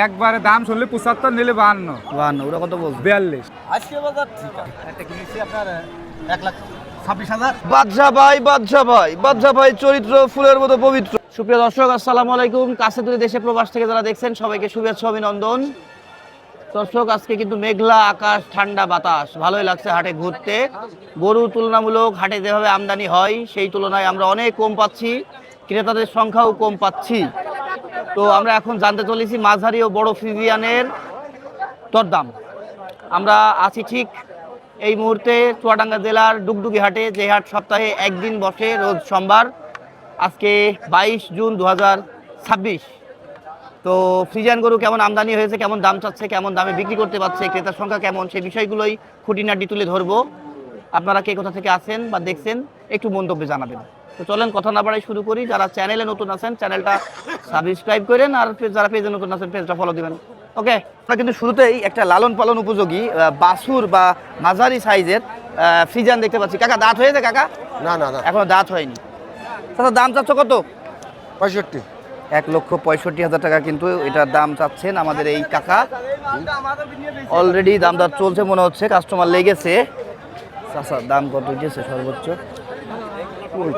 একবারে দাম শুনলে 75, নিলে 52। 52 ওরা কত বলছে? 42। আজকে বাজার ঠিক আছে। একটা কিনেছি আপনার 1,26,000। বাদশা ভাই চরিত্র ফুলের মতো পবিত্র। সুপ্রিয় দর্শক, আসসালামু আলাইকুম। কাছে দূরে দেশে প্রবাস থেকে যারা দেখছেন সবাইকে শুভেচ্ছা অভিনন্দন। দর্শক, আজকে কিন্তু মেঘলা আকাশ, ঠান্ডা বাতাস, ভালোই লাগছে হাটে ঘুরতে। গরু তুলনামূলক হাটে যেভাবে আমদানি হয় সেই তুলনায় আমরা অনেক কম পাচ্ছি, ক্রেতাদের সংখ্যাও কম পাচ্ছি। তো আমরা এখন জানতে চলেছি মাঝারি ও বড় ফ্রিজিয়ানের দরদাম। আমরা আছি ঠিক এই মুহূর্তে চুয়াডাঙ্গা জেলার ডুগডুগি হাটে, যে হাট সপ্তাহে একদিন বসে, রোজ সোমবার। আজকে 22 জুন 2026। তো ফ্রিজিয়ান গরু কেমন আমদানি হয়েছে, কেমন দাম চাচ্ছে, কেমন দামে বিক্রি করতে পারছে, ক্রেতার সংখ্যা কেমন, সেই বিষয়গুলোই খুঁটিনাটি তুলে ধরবো। আপনারা কে কোথা থেকে আসেন বা দেখছেন একটু মন্তব্যে জানাবেন। তো চলেন কথা না বাড়াই শুরু করি। যারা চ্যানেলে নতুন আছেন চ্যানেলটা সাবস্ক্রাইব করেন, আর যারা পেজে নতুন আছেন পেজটা ফলো দিবেন। ওকে, আমরা কিন্তু শুরুতেই একটা লালন পালন উপযোগী বাছুর বা মাঝারি সাইজের ফ্রিজিয়ান দেখতে পাচ্ছি। কাকা দাঁত হয়েছে? কাকা না না না, এখনো দাঁত হয়নি। তাহলে দাম চাচ্ছ কত? 65। 1,65,000 টাকা কিন্তু এটার দাম চাচ্ছেন আমাদের এই কাকা। অলরেডি দাম দর চলছে মনে হচ্ছে, কাস্টমার লেগেছে। চাচা দাম কত উঠেছে সর্বোচ্চ?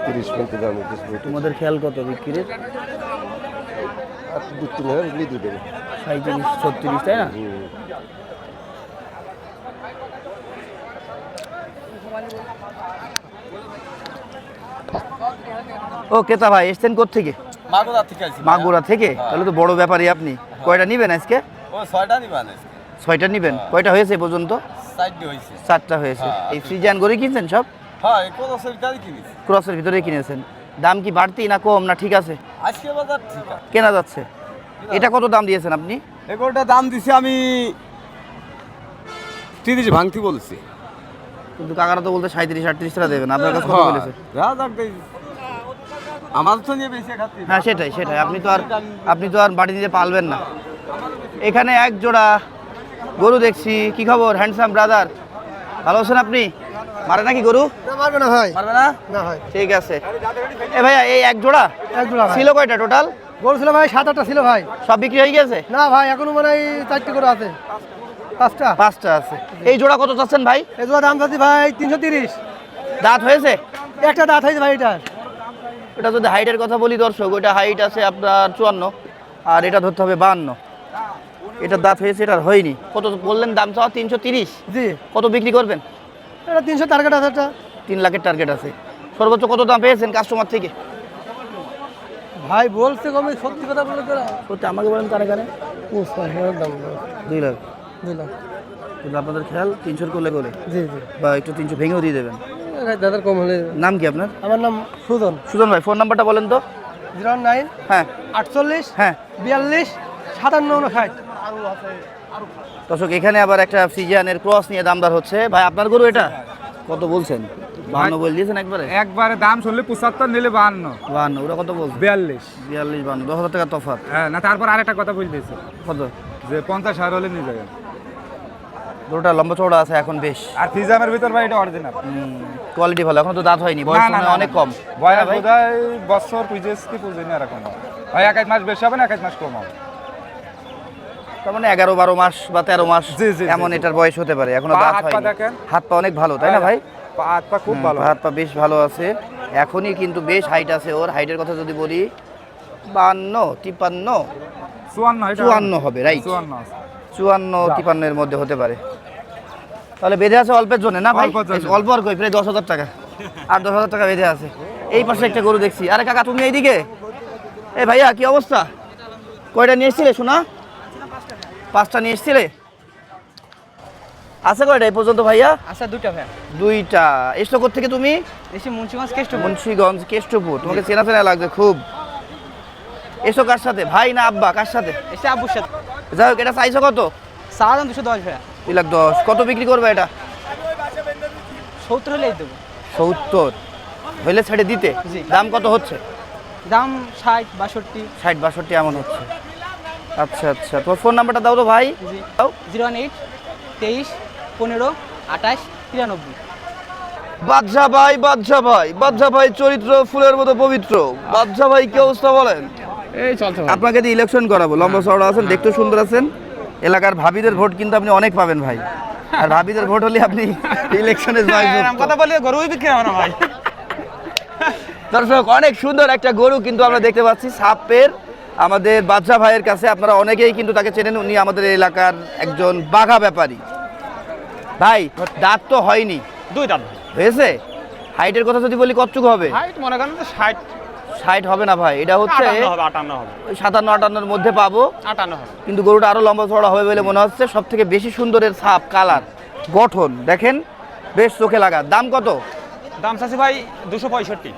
35 দাম উঠেছে। তোমাদের খেয়াল কত বিক্রির? 2-3 হাজার দিয়ে দেবো। 37, 36, তাই না? ও ক্রেতা ভাই এসছেন কোত্থেকে? মাগুরা থেকে আইছি। মাগুরা থেকে? তাহলে তো বড় ব্যাপারই আপনি। কয়টা নিবেন আজকে? ও 6টা নিবেন আজকে। 6টা নিবেন? কয়টা হয়েছে এ পর্যন্ত? 4টা হইছে। 4টা হয়েছে। এই ফ্রিজিয়ান গরু কিনছেন সব? হ্যাঁ, এই কোরাসের গাড়ি কিনেছি। ক্রসের ভিতরে কিনেছেন। দাম কি বাড়তি না কম না ঠিক আছে? আজকে বাজার ঠিক আছে। কেনা যাচ্ছে। এটা কত দাম দিয়েছেন আপনি? এগুলোটা দাম দিছি আমি 30 ভাঙতি বলছি। কিন্তু কাকারা তো বলতে 37, 38 টাকা দেবেন। আপনার কাছে কত বলেছে? রাজাক দেই। আমার তো নিয়ে বেশি খাচ্ছি। হ্যাঁ সেটাই। আপনি তো আর বাড়ি দিতে পারবেন না। এখানে এক জোড়া গরু দেখছি। কি খবর হ্যান্ডসাম ব্রাদার? ভালো আছেন আপনি? মারে নাকি গরু? মারবে না ভাই। মারবে না? না ভাই। ঠিক আছে। এ ভাইয়া এই এক জোড়া ছিল কয়টা টোটাল? গরু ছিল ভাই 7-8টা ছিল ভাই। সব বিক্রি হয়ে গেছে? না ভাই, এখনো মানে 4টি করে আছে। 5টা আছে। এই জোড়া কত চাচ্ছেন ভাই? এই জোড়া দাম চাচ্ছি ভাই 330। দাঁত হয়েছে? একটা দাঁত হয়েছে ভাই এটার। এটা যদি হাইটের কথা বলি দর্শক, ওইটা হাইট আছে আপনার 54 আর এটা ধরতে হবে 52। এটার দাঁত হয়েছে, এটার হয়নি। কত বললেন দাম চাওয়া? 330। জি। কত বিক্রি করবেন? এটা 300 টার্গেট আছে একটা। 3 লাখের টার্গেট আছে। সর্বোচ্চ কত দাম পেয়েছেন কাস্টমার থেকে? ভাই বলছে কমে, সত্যি কথা বলে তোরা। সত্যি আমাকে বলেন কারে কারে? দাম 2 লাখ। 2 লাখ। কিন্তু আপনাদের খেয়াল 300 করলে করে জি জি। বা একটু 300 ভেঙেও দিয়ে দেবেন। দাদার কম হলে। নাম কি আপনার? আমার নাম সুজন। সুজন ভাই, ফোন নাম্বারটা বলেন তো। 09 হ্যাঁ 48 হ্যাঁ 42 57 60। দর্শক, এখানে আবার একটা ফ্রিজিয়ানের ক্রস নিয়ে দামদার হচ্ছে। ভাই আপনার গরু এটা কত বলছেন? 52 বলে দিয়েছেন একবারে? একবারে দাম শুনলে 75, নিলে 52। 52 ওরা কত বলছে? 42। 42, 52, 10,000 টাকা তফাৎ। হ্যাঁ না, তারপর আরেকটা কথা বলতেছি কত? যে 50,000 হলে নিয়ে যাবেন। গরুটা লম্বা চওড়া আছে এখন বেশ। আর ফিজামের ভিতর ভাই এটা অরিজিনাল। কোয়ালিটি ভালো, এখন তো দাঁত হয়নি, বয়স মনে হয় অনেক কম। বয়স ভাই বোধহয় বছর পুজেস কি পুজেনি এরকম ভাই। 1 মাস বেশি হবে না, 1 মাস কম হবে। তার মানে 11-12 মাস বা 13 মাস জি, জি, জি, এমন জি। এটার বয়স হতে পারে, এখনো পা, দাঁত হাত পা হয়নি। দেখেন। হাত পা অনেক ভালো তাই না ভাই? হাত পা খুব ভালো। হাত পা বেশ ভালো আছে। এখনই কিন্তু বেশ হাইট আছে ওর। হাইটের কথা যদি বলি 52, 53, 54 হবে, রাইট? 54, 53 এর মধ্যে হতে পারে। তাহলে বেঁধে আছে অল্পের জন্য না ভাই? অল্পের জন্য। অল্প আর কই, প্রায় 10,000 টাকা। আর 10,000 টাকা বেঁধে আছে। এই পাশে একটা গরু দেখছি। আরে কাকা তুমি এইদিকে। এ ভাইয়া কি অবস্থা? কয়টা নিয়ে এসছিলে শোনা? 5টা নিয়ে এসছিলে? আছে কয়টা এই পর্যন্ত ভাইয়া? আচ্ছা 2টা ভাই। 2টা। এসছো কোথেকে তুমি? এসে মুন্সিগঞ্জ কেষ্টপুর। মুন্সিগঞ্জ কেষ্টপুর। তোমাকে চেনা চেনা লাগছে খুব। এসো কার সাথে, ভাই না আব্বা, কার সাথে? এসে আব্বুর সাথে। যাই হোক, এটা চাইছো কত? সাধারণ 210 ভাই। 2,10,000। কত বিক্রি করবে এটা? 70 হলেই দেবো। 70 হইলে ছেড়ে দিতে? জি। দাম কত হচ্ছে? দাম 60 62। 60-62 এমন হচ্ছে। আচ্ছা আচ্ছা, তোমার ফোন নাম্বারটা দাও তো ভাই। জি। দাও। 018 23 15 28 93। বাদশা ভাই চরিত্র ফুলের মতো পবিত্র। বাদশা ভাই কি অবস্থা বলেন? এই চলছে ভাই। আপনাকে দিয়ে ইলেকশন করাবো, লম্বা চওড়া আছেন, দেখতে সুন্দর আছেন, এলাকার ভাবিদের ভোট কিন্তু আপনি অনেক পাবেন ভাই। আর ভাবিদের ভোট হলে আপনি ইলেকশনে জয়যুক্ত। কথা বলি গরুই বিক্রি হবে না ভাই। দর্শক অনেক সুন্দর একটা গরু কিন্তু আমরা দেখতে পাচ্ছি সাপের আমাদের বাদশা ভাইয়ের কাছে। আপনারা অনেকেই কিন্তু তাকে চেনেন, উনি আমাদের এলাকার একজন বাঘা ব্যাপারী। ভাই দাঁত তো হয়নি, 2 দাঁত ভাই। হয়েছে? হাইটের কথা যদি বলি কতটুকু হবে? হাইট মনে করেন যে 60 60 হবে না ভাই, এটা হচ্ছে 58 হবে 58 হবে 57-58 মধ্যে পাবো, 58 হবে। কিন্তু গরুটা আরো লম্বা চড়া হবে বলে মনে হচ্ছে। সব থেকে বেশি সুন্দরের ছাপ, কালার, গঠন দেখেন বেশ চোখে লাগা। দাম কত? দাম চাচ্ছি ভাই 265।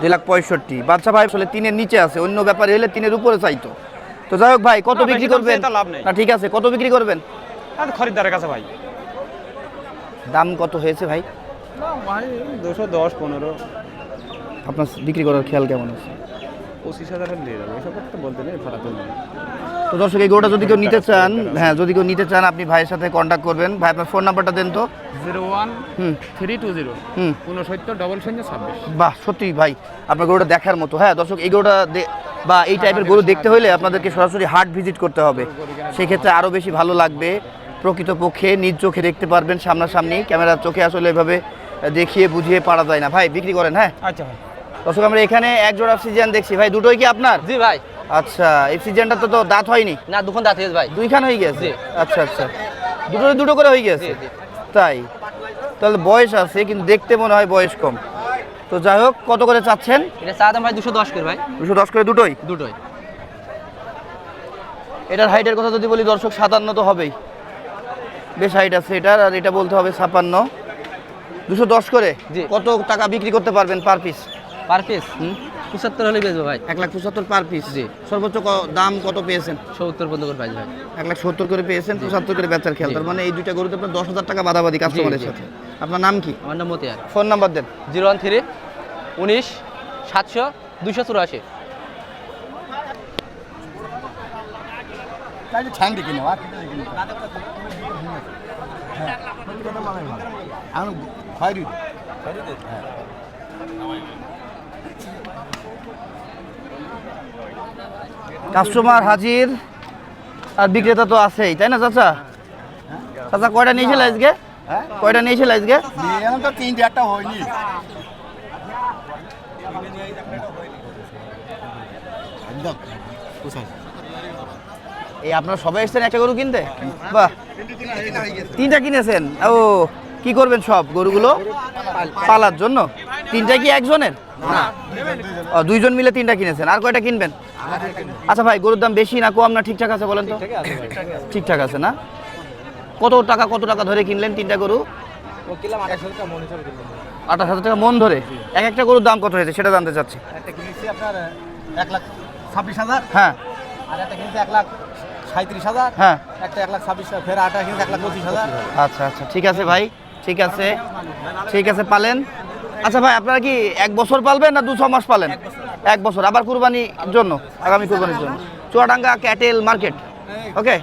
2,65,000। বাদশা ভাই আসলে 3-এর নিচে আছে, অন্য ব্যাপারে হলে 3-এর উপরে চাইতো। তো যাই হোক ভাই, কত না, বিক্রি বেশি দাম করবেন? চাইতে লাভ নেই। না ঠিক আছে, কত বিক্রি করবেন? আর খরিদ্দারের কাছে ভাই দাম কত হয়েছে ভাই? ভাই 210 15 আপনার বিক্রি করার খেয়াল কেমন আছে? 25,000 হলে দিয়ে যাবে। এসব কথা তো বলতে নেই, ফারাক নেই। তো দর্শক এই গরুটা যদি কেউ নিতে চান, হ্যাঁ যদি কেউ নিতে চান আপনি ভাইয়ের সাথে কন্ট্যাক্ট করবেন। ভাই আপনার ফোন নাম্বারটা দেন তো। 01320 হুম 690026। বাহ, সত্যি ভাই আপনার গরুটা দেখার মতো। হ্যাঁ দর্শক, এই গরুটা বা এই টাইপের গরু দেখতে হলে আপনাদেরকে সরাসরি হাট ভিজিট করতে হবে, সেক্ষেত্রে আরও বেশি ভালো লাগবে। প্রকৃতপক্ষে নিজ চোখে দেখতে পারবেন সামনাসামনি, ক্যামেরার চোখে আসলে এভাবে দেখিয়ে বুঝিয়ে পারা যায় না। ভাই বিক্রি করেন? হ্যাঁ আচ্ছা ভাই। দর্শক আমরা এখানে এক জোড়া সিজন দেখছি ভাই, দুটোই কি আপনার? জি ভাই। আচ্ছা, এই সিজনটা তো দাঁত হয়নি? না, দুখন দাঁত হয়েছে ভাই। দুইখান হয়ে গেছে? জি। আচ্ছা আচ্ছা, দুটো করে হয়ে গেছে? জি, জি। তাই? তাহলে বয়স আছে কিন্তু দেখতে মনে হয় বয়স কম। তো যাই হোক, কত করে চাচ্ছেন? এটা চা দাম ভাই 210 করে ভাই। 210 করে দুটোই? দুটোই। এটার হাইটের কথা যদি বলি দর্শক 57 তো হবেই, বেশ হাইট আছে এটার। আর এটা বলতে হবে 56। 210 করে? জি। কত টাকা বিক্রি করতে পারবেন পার পিস? পার পিস 75 হলে বেচবো ভাই। 1,75,000 পার পিস? জি। সর্বোচ্চ দাম কত পেয়েছেন? 70 পর্যন্ত করে পাইছি ভাই। 1,70,000 করে পেয়েছেন, 75 করে বেচার খেয়াল। জি। তার মানে এই দুইটা গরুতে আপনার 10,000 টাকা বাদাবাদি কাস্টমারের জি। সাথে। আপনার নাম কি? আমার নাম মতিয়ার। ফোন নাম্বার দেন। 013 19 700 284। ঠ্যাং দেখি না আমি খয়রি কাস্টমার হাজির আর বিক্রেতা তো আছেই, তাই না চাচা? চাচা কয়টা নিয়েছিল আজকে? কয়টা নিয়েছিল আজকে? এখন তো 3-4টা হয়নি। একদম কোথায় এই আপনারা সবাই এসেছেন একটা গরু কিনতে? বাহ, 3টা কিনেছেন। ও কি করবেন সব গরুগুলো? পালার জন্য? 3টা কি একজনের? ও, 2জন মিলে 3টা কিনেছেন। আর কয়টা কিনবেন? আচ্ছা ভাই, গরুর দাম বেশি না কম না ঠিকঠাক আছে বলেন তো? ঠিকঠাক আছে না? কত টাকা ধরে কিনলেন 3টা গরু? 28,000 টাকা মন ধরে? এক একটা গরুর দাম কত হয়েছে সেটা জানতে চাচ্ছি। একটা কিনেছি আপনার 1,26,000। হ্যাঁ আর একটা কিনেছি 1,37,000। হ্যাঁ একটা 1,26,000, ফের আটা কিনেছি 1,25,000। আচ্ছা আচ্ছা, ঠিক আছে ভাই, ঠিক আছে ঠিক আছে, পালেন। আচ্ছা ভাই, আপনারা কি 1 বছর পালবেন না 2-6 মাস পালেন? 1 বছর। আবার কুরবানির জন্য, আগামী কুরবানির জন্য? Chuadanga cattle market. ওকে,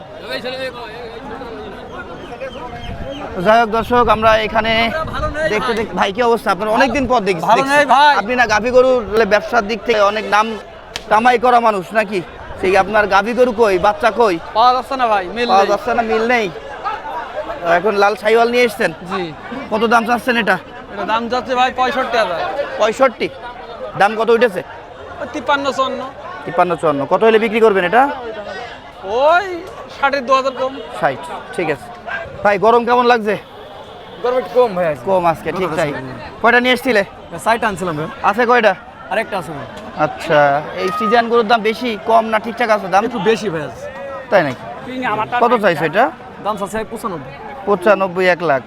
যাই হোক দর্শক, আমরা এখানে দেখতে ভাই কি অবস্থা আপনার? অনেকদিন পর দেখছি। ভালো নেই ভাই। আপনি না গাভী গরুর ব্যবসার দিক থেকে অনেক নাম কামাই করা মানুষ নাকি? সেই আপনার গাভী গরু কই, বাচ্চা কই? পাওয়া যাচ্ছে না ভাই, মিল পাওয়া নেই। যাচ্ছে না, মিল নেই। এখন লাল সাইওয়াল নিয়ে এসছেন, জি। কত দাম চাচ্ছেন এটা? এটা দাম যাচ্ছে ভাই 65,000। 65? দাম কত উঠেছে? 53 53-54। কত হলে বিক্রি করবেন এটা? ওই 2,500 কম। 60। ঠিক আছে ভাই, গরম কেমন লাগছে? গরম একটু কম ভাই। কম আজকে, ঠিক তাই। কয়টা নিয়ে এসছিলে? 60 আনছিলাম ভাই। আছে কয়টা? আরেকটা আছে ভাই। আচ্ছা, এই সিজন গরুর দাম বেশি কম না ঠিকঠাক আছে দাম? একটু বেশি ভাই আছে। তাই নাকি? কত চাইছে এটা? দাম চাচ্ছে 95। 95, 1 লাখ।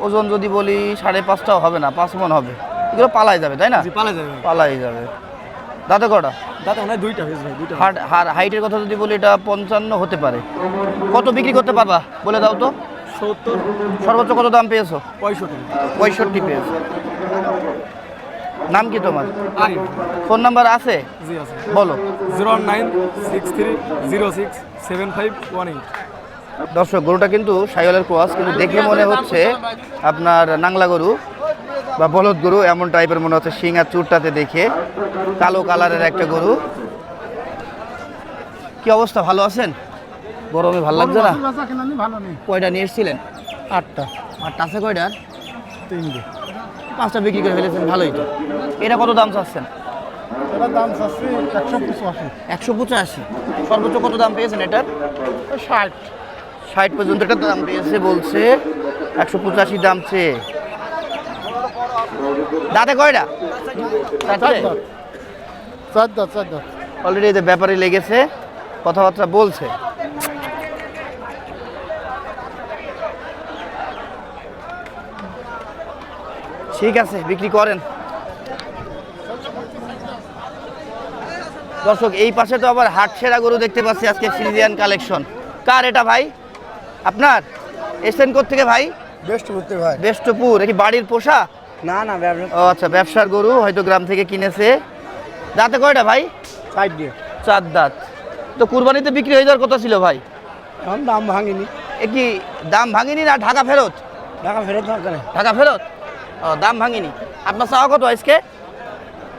ওজন যদি বলি 5.5টাও হবে না, 5 মণ হবে। এগুলো পালাই যাবে তাই না? জি, পালা যাবে ভাই। পালাই যাবে। দাঁতে কটা? দাঁতে মনে হয় 2টা হয়েছে ভাই, 2টা। হাইটের কথা যদি বলি এটা 55 হতে পারে। কত বিক্রি করতে পারবা বলে দাও তো? 70 সর্বোচ্চ কত দাম পেয়েছো? 65। 65 পেয়েছো। নাম কি তোমার? আরে ফোন নাম্বার আছে? জি আছে। বলো। 09630067518। দর্শক, গরুটা কিন্তু সাইওয়ালের ক্রস, কিন্তু দেখে মনে হচ্ছে আপনার নাংলা গরু বা বলদ গরু এমন টাইপের মনে হচ্ছে। শিং আর চুরটাতে দেখে কালো কালারের একটা গরু। কি অবস্থা, ভালো আছেন? গরমে ভালো লাগছে না? বেচা কেনা নি ভালো নেই। কয়টা নিয়ে এসেছিলেন? 8টা। আর টাসে কয়টা? 3টে। 5টা বিক্রি করে ফেলেছেন, ভালোই তো। এটা কত দাম চাচ্ছেন? এটার দাম চাচ্ছি 185। 185। সর্বোচ্চ কত দাম পেয়েছেন এটার? 60। 60 পর্যন্ত এটা দাম পেয়েছে, বলছে 185 দাম চেয়ে। দাঁতে কয়টা? চার। অলরেডি এদের ব্যাপারে লেগেছে, কথাবার্তা বলছে। ঠিক আছে, বিক্রি করেন। দর্শক, এই পাশে তো আবার হাট সেরা গরু দেখতে পাচ্ছি আজকে, ফ্রিজিয়ান কালেকশন। কার এটা ভাই? আপনার? এসেছেন কোত্থেকে ভাই? বেস্ট করতে ভাই। বেষ্টপুর। কি বাড়ির পোষা? না ব্যবসা। ও আচ্ছা, ব্যবসার গরু, হয়তো গ্রাম থেকে কিনেছে। দাঁতে কয়টা ভাই? 60 দিয়ে। 4 দাঁত। তো কুরবানিতে বিক্রি হয়ে যাওয়ার কথা ছিল ভাই, এখন দাম ভাঙেনি। এ কি দাম ভাঙিনি না ঢাকা ফেরত? টাকা ফেরত দরকার নেই। ঢাকা ফেরত। ও, দাম ভাঙিনি। আপনার চাওয়া কত আজকে?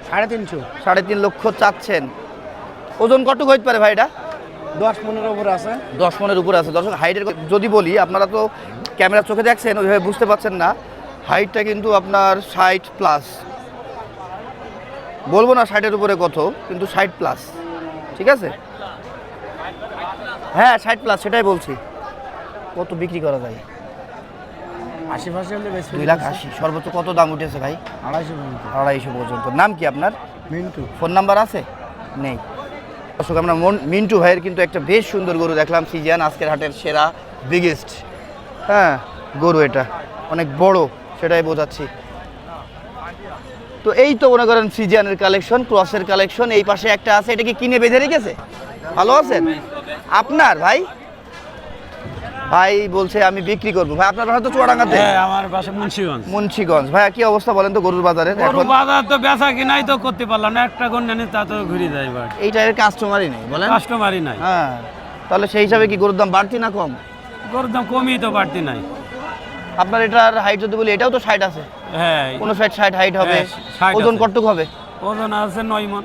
350। 3.5 লক্ষ চাচ্ছেন। ওজন কটুক হইতে পারে ভাই এটা? 10-15 উপর আছে। 10 মনের উপরে আছে। দর্শক, হাইটের যদি বলি, আপনারা তো ক্যামেরা চোখে দেখছেন, ওইভাবে বুঝতে পারছেন না। হাইটটা কিন্তু আপনার 60 প্লাস, বলবো না 60-এর উপরে কত, কিন্তু 60 প্লাস। ঠিক আছে, হ্যাঁ 60 প্লাস, সেটাই বলছি। কত বিক্রি করা যায়? আশেপাশে হলে বেশি। 2,80,000। সর্বোচ্চ কত দাম উঠেছে ভাই? 250 পর্যন্ত। 250 পর্যন্ত। নাম কি আপনার? মিন্টু। ফোন নাম্বার আছে? নেই। দর্শক, আমরা মিন্টু ভাইয়ের কিন্তু একটা বেশ সুন্দর গরু দেখলাম, ফ্রিজিয়ান, আজকের হাটের সেরা বিগেস্ট হ্যাঁ গরু। এটা অনেক বড়, সেটাই বোঝাচ্ছি। তো এই তো মনে করেন ফ্রিজিয়ানের কালেকশন, ক্রসের কালেকশন। এই পাশে একটা আছে, এটা কি কিনে বেঁধে রেখেছে? ভালো আছেন? আপনার ভাই? ভাই বলছে আমি বিক্রি করবো। ভাই আপনার বাসা তো চুয়াডাঙ্গাতে? হ্যাঁ, আমার বাসা মুন্সিগঞ্জ। মুন্সিগঞ্জ। ভাইয়া কি অবস্থা বলেন তো গরুর বাজারের গরু এখন? বাজার তো বেচা কিনাই তো করতে পারলাম না, একটা গন্ডা নিয়ে তা তো ঘুরে যায় এবার, এইটা এর কাস্টমারই নেই বলেন। কাস্টমারই নাই। হ্যাঁ, তাহলে সেই হিসাবে কি গরুর দাম বাড়তি না কম? গরুর দাম কমই তো বাড়তি নাই। আপনার এটার হাইট যদি বলি, এটাও তো 60 আছে, হ্যাঁ, 59-60 হাইট হবে। হ্যাঁ, 60 ওজন আছে। কতটুকু হবে? ওজন আছে 9 মন।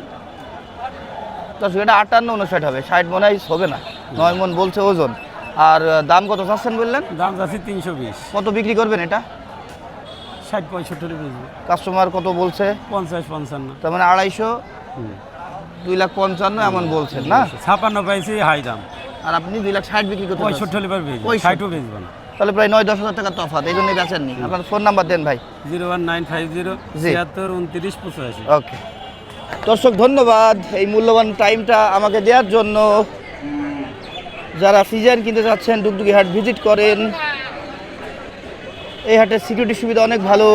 দর্শক, এটা 58-59 হবে, 60 মনে হয় হবে না, 9 মন বলছে ওজন। আর দাম কত চাচ্ছেন বললেন? দাম যাচ্ছে 320। কত বিক্রি করবেন এটা? 60-65 বেচবো। কাস্টমার কত বলছে? 50-55। তার মানে 250, 2,55,000 এমন বলছেন না? 56 পাইছি হাই দাম। আর আপনি 2,60,000 বিক্রি করতে 65 লিবার বেচবো, 65 60ও বেচবো না। তাহলে প্রায় 9-10 হাজার টাকা তফাৎ, এই জন্যই বেচেননি। আপনার ফোন নাম্বার দেন ভাই। 01950 জি। 76 29 85। ওকে দর্শক, ধন্যবাদ এই মূল্যবান টাইমটা আমাকে দেওয়ার জন্য। যারা ফ্রিজিয়ান কিনতে যাচ্ছেন, ডুগডুগি হাট ভিজিট করেন। এই হাটের সিকিউরিটি সুবিধা অনেক ভালো।